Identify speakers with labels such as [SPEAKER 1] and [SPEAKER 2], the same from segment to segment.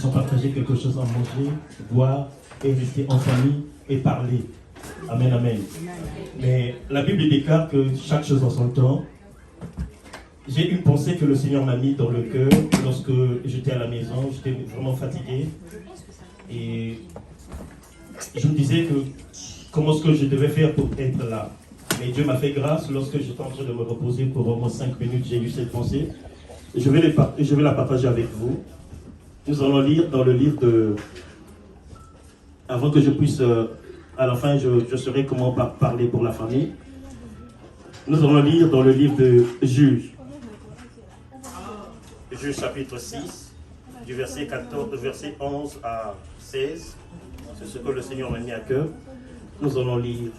[SPEAKER 1] puissions partager quelque chose à manger, boire et rester en famille et parler. Amen, amen. Mais la Bible déclare que chaque chose en son temps. J'ai une pensée que le Seigneur m'a mis dans le cœur lorsque j'étais à la maison. J'étais vraiment fatigué. Et je me disais que comment est-ce que je devais faire pour être là. Mais Dieu m'a fait grâce lorsque j'étais en train de me reposer pour au moins 5 minutes. J'ai eu cette pensée. Je vais la partager avec vous. Nous allons lire dans le livre de... Avant que je puisse... à la fin, je saurai comment parler pour la famille. Nous allons lire dans le livre de Juges. Juges chapitre 6, du verset 11 à 16. C'est ce que le Seigneur m'a mis à cœur. Nous allons lire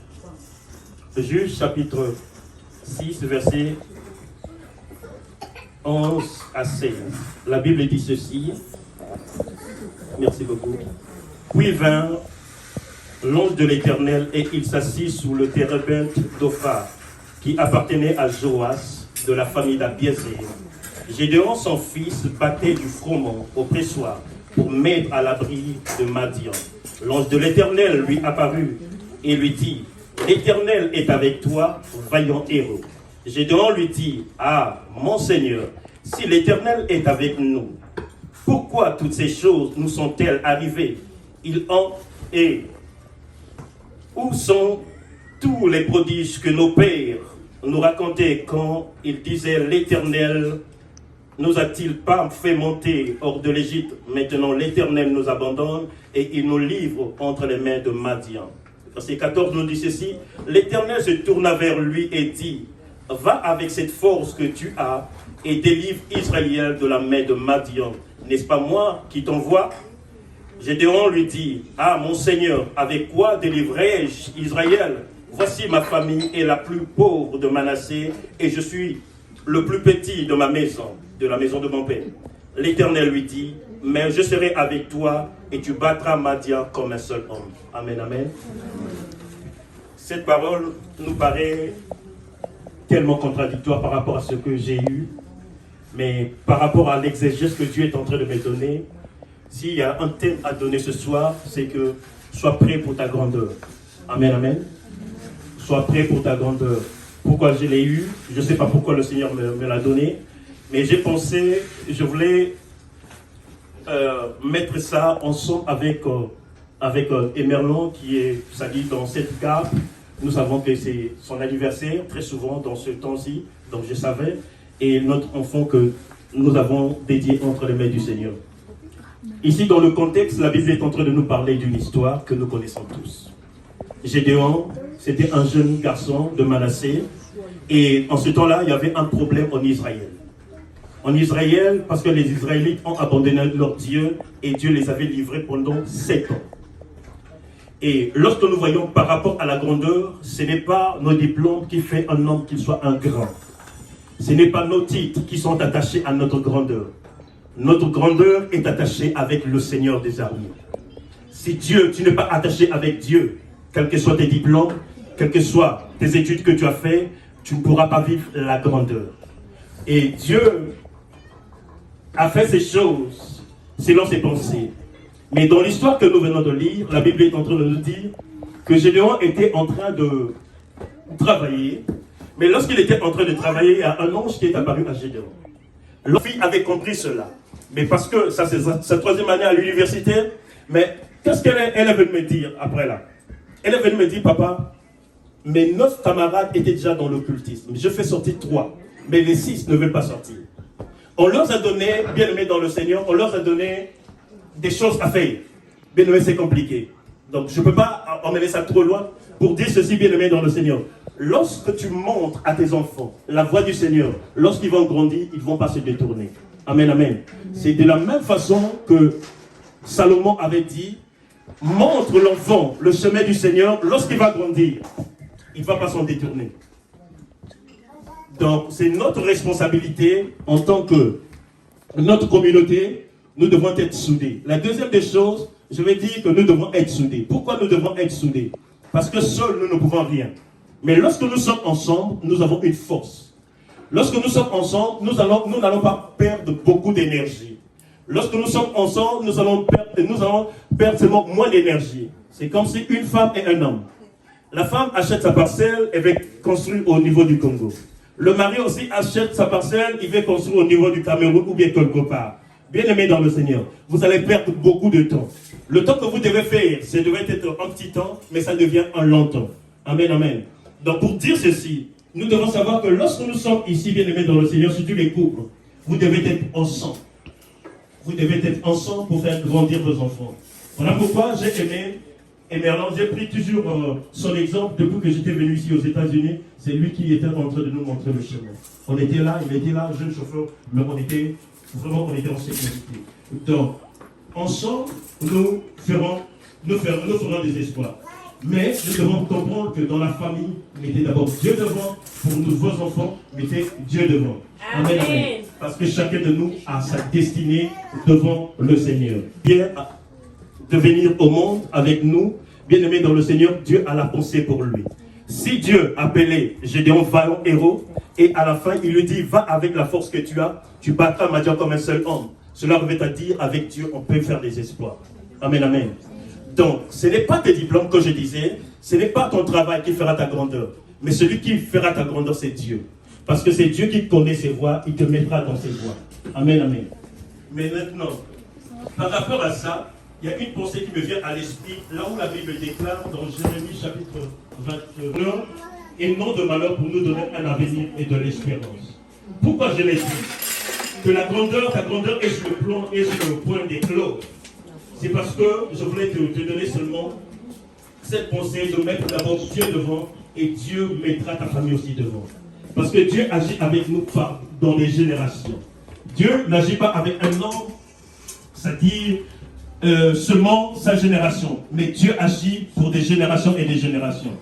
[SPEAKER 1] Juges chapitre 6, verset 11 à 16. La Bible dit ceci. Merci beaucoup. Puis vint l'ange de l'Éternel et il s'assit sous le térébinthe d'Ophar, qui appartenait à Joas, de la famille d'Abiézer. Gédéon, son fils, battait du froment au pressoir pour mettre à l'abri de Madian. L'ange de l'Éternel lui apparut et lui dit, « L'Éternel est avec toi, vaillant héros. » Gédéon lui dit, « Ah, mon Seigneur, si l'Éternel est avec nous, pourquoi toutes ces choses nous sont-elles arrivées? Où sont tous les prodiges que nos pères nous racontaient quand ils disaient, « L'Éternel nous a-t-il pas fait monter hors de l'Égypte? Maintenant l'Éternel nous abandonne et il nous livre entre les mains de Madian. » Verset 14 nous dit ceci, « L'Éternel se tourna vers lui et dit, « Va avec cette force que tu as et délivre Israël de la main de Madian. N'est-ce pas moi qui t'envoie? » Gédéon lui dit, « Ah, mon Seigneur, avec quoi délivrerai-je Israël? Voici ma famille est la plus pauvre de Manassé et je suis le plus petit de ma maison, de la maison de mon père. » L'Éternel lui dit, « Mais je serai avec toi et tu battras Madian comme un seul homme. » Amen, amen. Cette parole nous paraît tellement contradictoire par rapport à ce que j'ai eu, mais par rapport à l'exégèse que Dieu est en train de me donner, s'il y a un thème à donner ce soir, c'est que sois prêt pour ta grandeur. Amen, amen. Sois prêt pour ta grandeur. Pourquoi je l'ai eu? Je ne sais pas pourquoi le Seigneur me l'a donné, mais j'ai pensé, je voulais mettre ça ensemble avec Emerlon qui est, ça dit, dans cette cape. Nous savons que c'est son anniversaire, très souvent dans ce temps-ci, donc je savais, et notre enfant que nous avons dédié entre les mains du Seigneur. Ici, dans le contexte, la Bible est en train de nous parler d'une histoire que nous connaissons tous. Gédéon, c'était un jeune garçon de Manassé, et en ce temps-là, il y avait un problème en Israël. En Israël, parce que les Israélites ont abandonné leur Dieu, et Dieu les avait livrés pendant 7 ans. Et lorsque nous voyons par rapport à la grandeur, ce n'est pas nos diplômes qui font un homme qu'il soit un grand. Ce n'est pas nos titres qui sont attachés à notre grandeur. Notre grandeur est attachée avec le Seigneur des armées. Si tu n'es pas attaché avec Dieu, quels que soient tes diplômes, quelles que soient tes études que tu as faites, tu ne pourras pas vivre la grandeur. Et Dieu a fait ces choses selon ses pensées. Mais dans l'histoire que nous venons de lire, la Bible est en train de nous dire que Gédéon était en train de travailler. Mais lorsqu'il était en train de travailler, il y a un ange qui est apparu à Gédéon. La fille avait compris cela. Mais parce que ça c'est sa troisième année à l'université, mais qu'est-ce qu'elle est venue me dire après là? Elle est venue me dire, papa, mes 9 camarades étaient déjà dans l'occultisme. Je fais sortir 3, mais les 6 ne veulent pas sortir. On leur a donné, bien aimé dans le Seigneur, on leur a donné des choses à faire. Bien aimé, c'est compliqué. Donc je ne peux pas emmener ça trop loin pour dire ceci, bien aimé dans le Seigneur. Lorsque tu montres à tes enfants la voie du Seigneur, lorsqu'ils vont grandir, ils ne vont pas se détourner. Amen, amen. C'est de la même façon que Salomon avait dit, montre l'enfant le chemin du Seigneur, lorsqu'il va grandir, il ne va pas s'en détourner. Donc c'est notre responsabilité en tant que notre communauté, nous devons être soudés. La deuxième des choses, je vais dire que nous devons être soudés. Pourquoi nous devons être soudés? Parce que seuls nous ne pouvons rien. Mais lorsque nous sommes ensemble, nous avons une force. Lorsque nous sommes ensemble, nous n'allons pas perdre beaucoup d'énergie. Lorsque nous sommes ensemble, nous allons perdre seulement moins d'énergie. C'est comme si une femme et un homme. La femme achète sa parcelle et va construire au niveau du Congo. Le mari aussi achète sa parcelle, il va construire au niveau du Cameroun ou bien quelque part. Bien-aimés dans le Seigneur, vous allez perdre beaucoup de temps. Le temps que vous devez faire, ça devait être un petit temps, mais ça devient un long temps. Amen, amen. Donc pour dire ceci, nous devons savoir que lorsque nous sommes ici, bien-aimés dans le Seigneur, surtout les couples, vous devez être ensemble. Vous devez être ensemble pour faire grandir vos enfants. Voilà pourquoi j'ai aimé Emerland. J'ai pris toujours son exemple depuis que j'étais venu ici aux États-Unis. C'est lui qui était en train de nous montrer le chemin. On était là, il était là, jeune chauffeur, mais on était en sécurité. Donc, ensemble, nous ferons des espoirs. Mais nous devons comprendre que dans la famille, mettez d'abord Dieu devant. Pour nous, vos enfants, mettez Dieu devant. Amen. Amen. Parce que chacun de nous a sa destinée devant le Seigneur. Pierre de venir au monde avec nous, bien-aimé dans le Seigneur, Dieu a la pensée pour lui. Si Dieu appelait Gédéon vaillant héros, et à la fin, il lui dit, va avec la force que tu as, tu battras Madian comme un seul homme. Cela revient à dire, avec Dieu, on peut faire des espoirs. Amen, amen. Donc, ce n'est pas tes diplômes que je disais, ce n'est pas ton travail qui fera ta grandeur, mais celui qui fera ta grandeur, c'est Dieu. Parce que c'est Dieu qui connaît ses voies, il te mettra dans ses voies. Amen, amen. Mais maintenant, par rapport à ça, il y a une pensée qui me vient à l'esprit, là où la Bible déclare dans Jérémie chapitre 21, et non de malheur pour nous donner un avenir et de l'espérance. Pourquoi je l'ai dit? Que ta grandeur est sur le point d'éclore. C'est parce que je voulais te donner seulement cette pensée de mettre d'abord Dieu devant et Dieu mettra ta famille aussi devant. Parce que Dieu agit avec nous dans les générations. Dieu n'agit pas avec un homme, c'est-à-dire seulement sa génération. Mais Dieu agit pour des générations et des générations.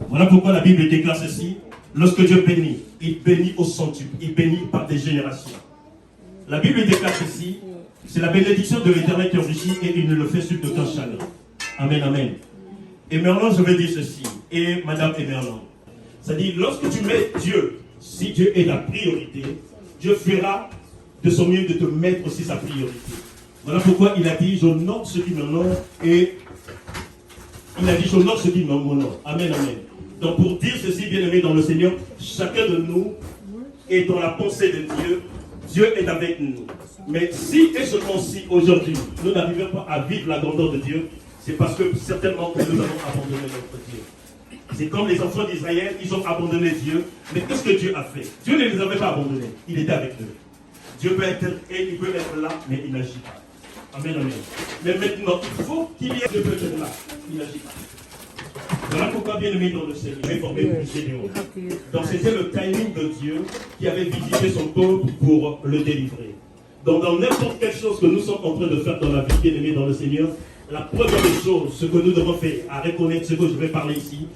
[SPEAKER 1] Voilà pourquoi la Bible déclare ceci. Lorsque Dieu bénit, il bénit au centuple. Il bénit par des générations. La Bible déclare ceci. C'est la bénédiction de l'Éternel qui enrichit et il ne le fait sur aucun chagrin. Amen, amen. Et Merlin, je vais dire ceci. Et Madame Emerland. C'est-à-dire, lorsque tu mets Dieu, si Dieu est ta priorité, Dieu fera de son mieux de te mettre aussi sa priorité. Voilà pourquoi il a dit, j'honore ceux qui m'honorent et il a dit, j'honore ceux qui m'honorent. Amen, amen. Donc pour dire ceci, bien-aimé dans le Seigneur, chacun de nous est dans la pensée de Dieu. Dieu est avec nous. Mais si et seulement si aujourd'hui, nous n'arrivons pas à vivre la grandeur de Dieu, c'est parce que certainement que nous avons abandonné notre Dieu. C'est comme les enfants d'Israël, ils ont abandonné Dieu. Mais qu'est-ce que Dieu a fait? Dieu ne les avait pas abandonnés. Il était avec eux. Dieu peut être, et il peut être là, mais il n'agit pas. Amen, amen. Mais maintenant, il faut qu'il y ait Dieu peut être là. Il n'agit pas. Voilà pourquoi, bien aimé dans le Seigneur, il est formé pour Gédéon. Donc c'était le timing de Dieu qui avait visité son peuple pour le délivrer. Donc dans n'importe quelle chose que nous sommes en train de faire dans la vie, bien aimé dans le Seigneur, la première des choses, ce que nous devons faire, à reconnaître ce que je vais parler ici,